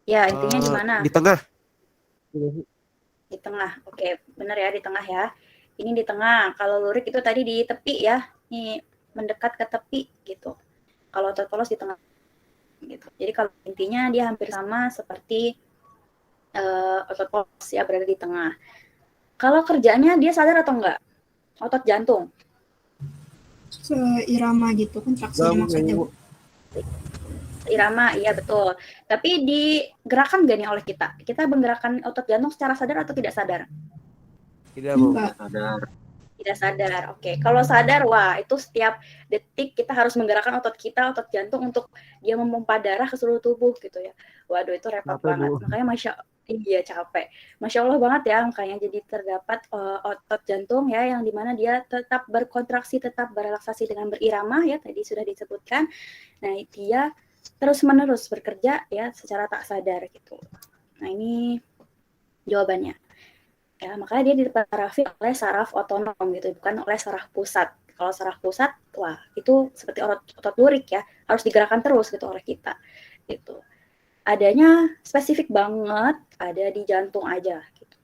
Ya, intinya di mana? Di tengah. Di tengah. Oke, benar ya, di tengah ya. Ini di tengah. Kalau lurik itu tadi di tepi ya. Ini mendekat ke tepi gitu. Kalau otot polos di tengah gitu. Jadi kalau intinya dia hampir sama seperti otot polos ya, berada di tengah. Kalau kerjanya dia sadar atau enggak? Otot jantung. Seirama gitu, kontraksinya maksudnya. Irama, iya betul. Tapi digerakkan nggak nih oleh kita? Kita menggerakkan otot jantung secara sadar atau tidak sadar? Tidak, Bu. Sadar. Tidak sadar. Oke. Kalau sadar, wah itu setiap detik kita harus menggerakkan otot kita, otot jantung untuk dia memompa darah ke seluruh tubuh gitu ya. Waduh, itu repot banget. Bu. Makanya capek. Masya Allah banget ya, makanya jadi terdapat otot jantung ya, yang dimana dia tetap berkontraksi, tetap berelaksasi dengan berirama ya, tadi sudah disebutkan. Nah, dia terus-menerus bekerja ya secara tak sadar gitu. Nah, ini jawabannya. Ya, makanya dia dipengaruhi oleh saraf otonom gitu, bukan oleh saraf pusat. Kalau saraf pusat, wah, itu seperti otot lurik ya, harus digerakkan terus gitu oleh kita. Gitu. Adanya spesifik banget, ada di jantung aja gitu.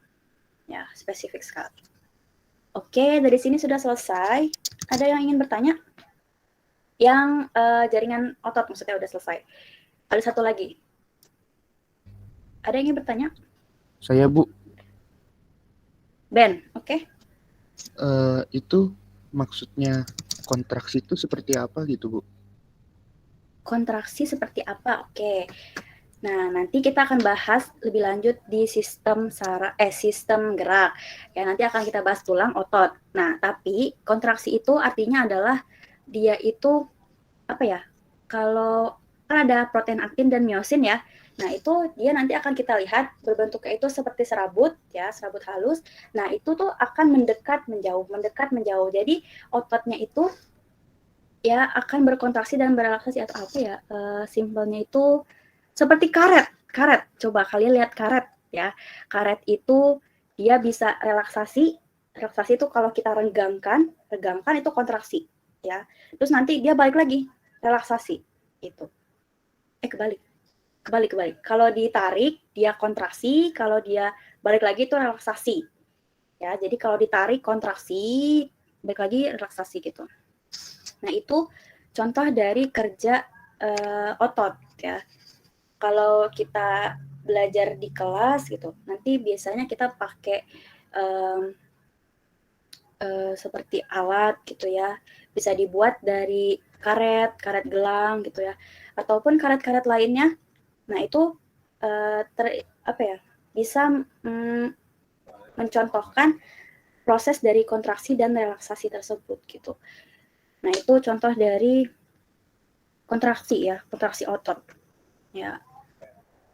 Ya, spesifik sekali. Oke, dari sini sudah selesai. Ada yang ingin bertanya? Yang jaringan otot maksudnya udah selesai. Ada satu lagi. Ada yang ingin bertanya? Saya, Bu. Ben, oke. Itu maksudnya kontraksi itu seperti apa gitu, Bu? Kontraksi seperti apa? Oke. Nah, nanti kita akan bahas lebih lanjut di sistem gerak. Ya, nanti akan kita bahas tulang otot. Nah, tapi kontraksi itu artinya adalah dia itu apa ya? Kalau kan ada protein aktin dan miosin ya. Nah, itu dia nanti akan kita lihat berbentuknya itu seperti serabut ya, serabut halus. Nah, itu tuh akan mendekat menjauh. Jadi ototnya itu ya akan berkontraksi dan berelaksasi atau apa ya? Simpelnya itu seperti karet. Coba kalian lihat karet ya. Karet itu dia bisa relaksasi. Relaksasi itu kalau kita regangkan itu kontraksi ya. Terus nanti dia balik lagi relaksasi itu. Kebalik. Kalau ditarik dia kontraksi, kalau dia balik lagi itu relaksasi. Ya, jadi kalau ditarik kontraksi, balik lagi relaksasi gitu. Nah, itu contoh dari kerja otot ya. Kalau kita belajar di kelas gitu, nanti biasanya kita pakai seperti alat gitu ya, bisa dibuat dari karet gelang gitu ya, ataupun karet-karet lainnya. Nah itu bisa mencontohkan proses dari kontraksi dan relaksasi tersebut gitu. Nah itu contoh dari kontraksi ya, kontraksi otot ya.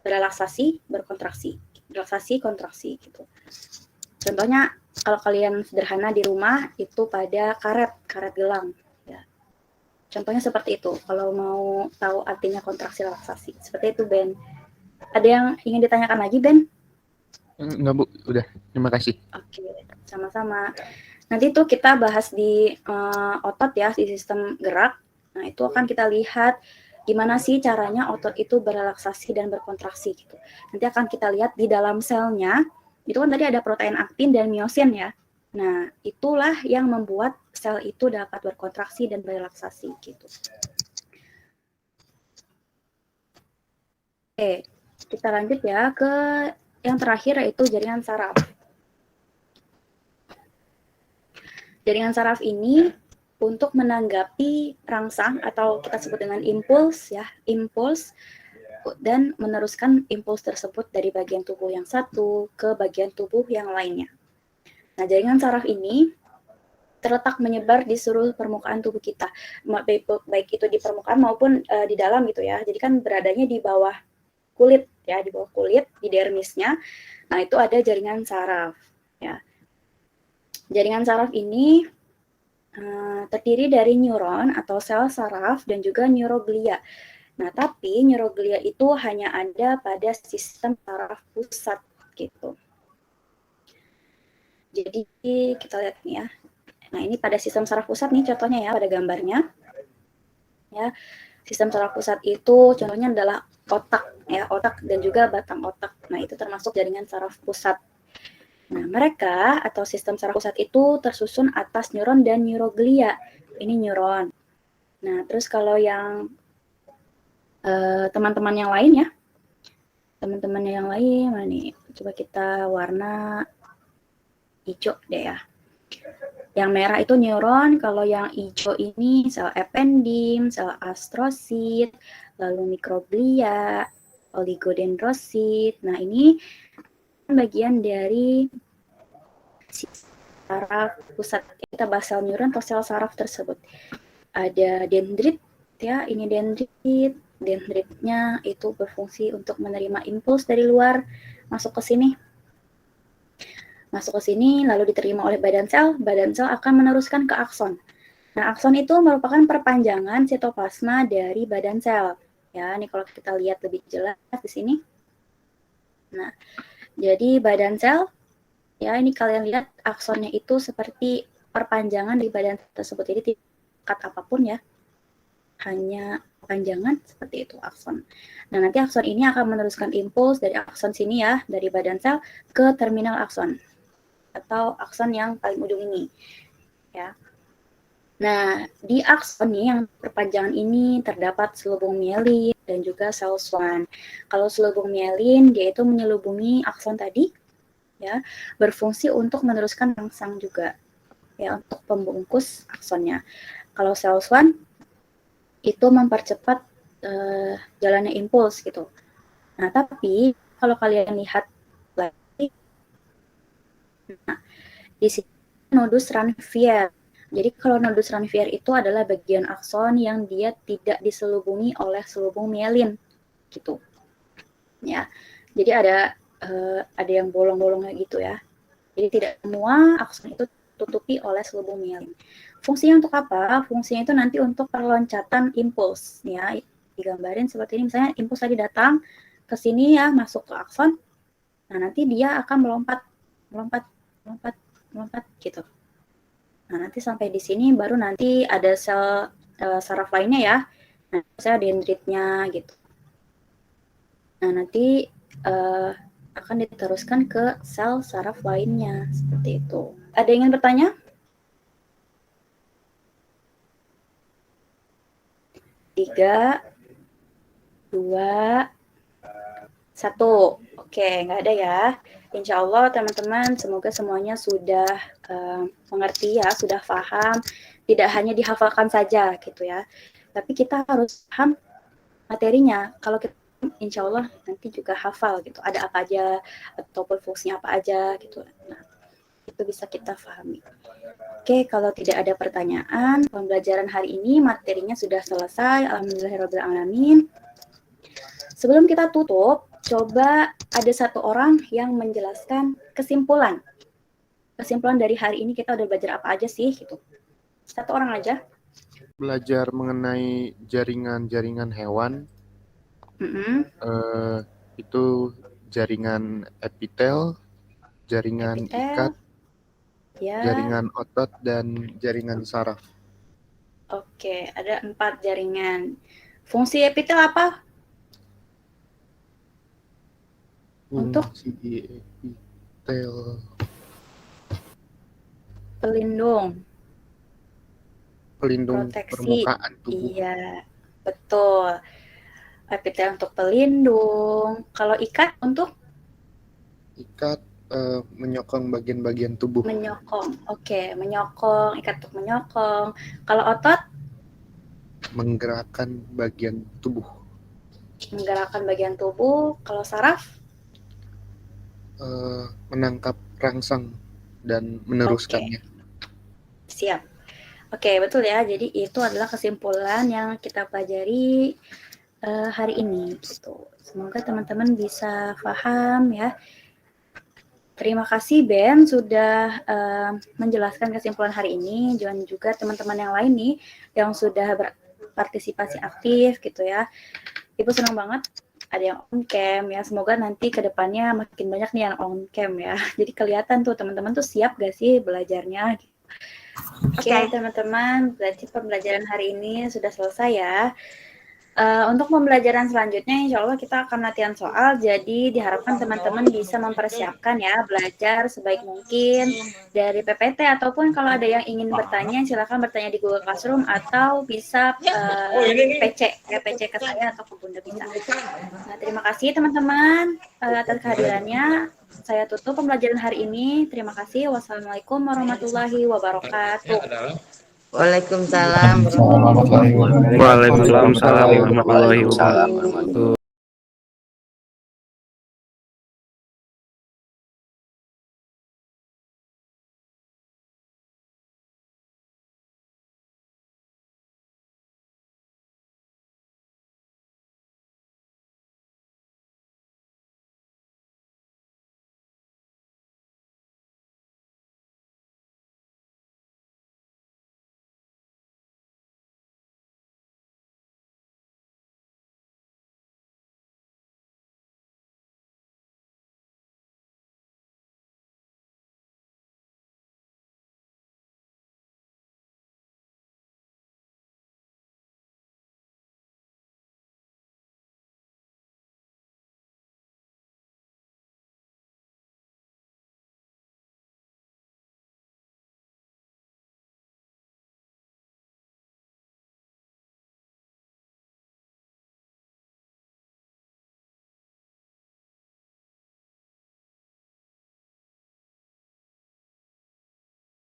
Relaksasi, berkontraksi, relaksasi, kontraksi gitu. Contohnya kalau kalian sederhana di rumah itu pada karet gelang ya. Contohnya seperti itu. Kalau mau tahu artinya kontraksi relaksasi, seperti itu Ben. Ada yang ingin ditanyakan lagi Ben? Enggak, Bu, udah. Terima kasih. Oke, sama-sama. Nanti tuh kita bahas di otot ya, di sistem gerak. Nah itu akan kita lihat gimana sih caranya otot itu berelaksasi dan berkontraksi gitu. Nanti akan kita lihat di dalam selnya, itu kan tadi ada protein aktin dan miosin ya. Nah, itulah yang membuat sel itu dapat berkontraksi dan berelaksasi gitu. Oke, kita lanjut ya ke yang terakhir yaitu jaringan saraf. Jaringan saraf ini untuk menanggapi rangsang atau kita sebut dengan impuls dan meneruskan impuls tersebut dari bagian tubuh yang satu ke bagian tubuh yang lainnya. Nah, jaringan saraf ini terletak menyebar di seluruh permukaan tubuh kita, baik itu di permukaan maupun di dalam gitu ya. Jadi kan beradanya di bawah kulit ya, di bawah kulit, di dermisnya. Nah, itu ada jaringan saraf ya. Jaringan saraf ini terdiri dari neuron atau sel saraf dan juga neuroglia. Nah, tapi neuroglia itu hanya ada pada sistem saraf pusat gitu. Jadi kita lihat nih ya. Nah, ini pada sistem saraf pusat nih contohnya ya, pada gambarnya. Ya, sistem saraf pusat itu contohnya adalah otak ya, otak dan juga batang otak. Nah, itu termasuk jaringan saraf pusat. Nah, mereka atau sistem saraf pusat itu tersusun atas neuron dan neuroglia. Ini neuron. Nah, terus kalau yang teman-teman yang lain ya, teman-teman yang lain mana nih? Coba kita warna hijau deh ya. Yang merah itu neuron, kalau yang hijau ini sel ependim, sel astrosit, lalu mikroglia, oligodendrosit. Nah, ini bagian dari saraf pusat. Kita bahas sel neuron atau sel saraf tersebut. Ada dendrit ya, ini dendrit. Dendritnya itu berfungsi untuk menerima impuls dari luar masuk ke sini. Masuk ke sini lalu diterima oleh badan sel akan meneruskan ke akson. Nah, akson itu merupakan perpanjangan sitoplasma dari badan sel. Ya, ini kalau kita lihat lebih jelas di sini. Nah, jadi badan sel ya, ini kalian lihat aksonnya itu seperti perpanjangan di badan tersebut. Jadi tingkat apapun ya, hanya panjangan seperti itu akson. Nah, nanti akson ini akan meneruskan impuls dari akson sini ya, dari badan sel ke terminal akson atau akson yang paling ujung ini. Ya. Nah, di akson nih yang perpanjangan ini terdapat selubung mielin dan juga sel Schwann. Kalau selubung mielin dia itu menyelubungi akson tadi, ya, berfungsi untuk meneruskan rangsang juga, ya, untuk pembungkus aksonnya. Kalau sel Schwann itu mempercepat jalannya impuls gitu. Nah, tapi kalau kalian lihat lagi, nah, di sini nodus Ranvier. Jadi kalau nodus Ranvier itu adalah bagian akson yang dia tidak diselubungi oleh selubung mielin, gitu. Ya, jadi ada yang bolong-bolongnya gitu ya. Jadi tidak semua akson itu tutupi oleh selubung mielin. Fungsinya untuk apa? Fungsinya itu nanti untuk perloncatan impuls, ya. Digambarin seperti ini, misalnya impuls tadi datang ke sini ya, masuk ke akson. Nah, nanti dia akan melompat gitu. Nah, nanti sampai di sini baru nanti ada sel saraf lainnya ya. Nah, misalnya dendritnya gitu. Nah, nanti akan diteruskan ke sel saraf lainnya seperti itu. Ada yang ingin bertanya? Tiga, 2, 1. Oke, nggak ada ya. Insya Allah teman-teman semoga semuanya sudah mengerti ya, sudah paham. Tidak hanya dihafalkan saja gitu ya. Tapi kita harus paham materinya. Kalau kita insya Allah nanti juga hafal gitu. Ada apa aja ataupun fungsinya apa aja gitu. Nah, itu bisa kita pahami. Oke, kalau tidak ada pertanyaan, pembelajaran hari ini materinya sudah selesai. Alhamdulillahirrahmanirrahim. Sebelum kita tutup, coba ada satu orang yang menjelaskan kesimpulan. Kesimpulan dari hari ini kita udah belajar apa aja sih gitu. Satu orang aja. Belajar mengenai jaringan-jaringan hewan. Itu jaringan epitel, jaringan ikat, ya, jaringan otot, dan jaringan saraf. Oke, ada 4 jaringan. Fungsi epitel apa? Untuk epitel pelindung, proteksi permukaan tubuh. Iya, betul. Epitel untuk pelindung. Kalau ikat untuk? Ikat menyokong bagian-bagian tubuh. Menyokong, oke, menyokong, ikat untuk menyokong. Kalau otot? Menggerakkan bagian tubuh. Menggerakkan bagian tubuh. Kalau saraf? Menangkap rangsang dan meneruskannya. Siap. Oke, betul ya. Jadi itu adalah kesimpulan yang kita pelajari hari ini. Gitu. Semoga teman-teman bisa paham ya. Terima kasih Ben sudah menjelaskan kesimpulan hari ini. Dan juga teman-teman yang lain nih yang sudah berpartisipasi aktif gitu ya. Ibu senang banget ada yang on cam ya. Semoga nanti ke depannya makin banyak nih yang on cam ya. Jadi kelihatan tuh teman-teman tuh siap gak sih belajarnya. Oke, teman-teman, berarti pembelajaran hari ini sudah selesai ya. Untuk pembelajaran selanjutnya insya Allah kita akan latihan soal, jadi diharapkan teman-teman bisa mempersiapkan ya, belajar sebaik mungkin dari PPT ataupun kalau ada yang ingin bertanya silakan bertanya di Google Classroom atau bisa PC ke saya atau ke Bunda bisa. Nah, terima kasih teman-teman atas kehadirannya. Saya tutup pembelajaran hari ini. Terima kasih. Wassalamualaikum warahmatullahi wabarakatuh. Waalaikumsalam. Waalaikumsalam warahmatullahi wabarakatuh.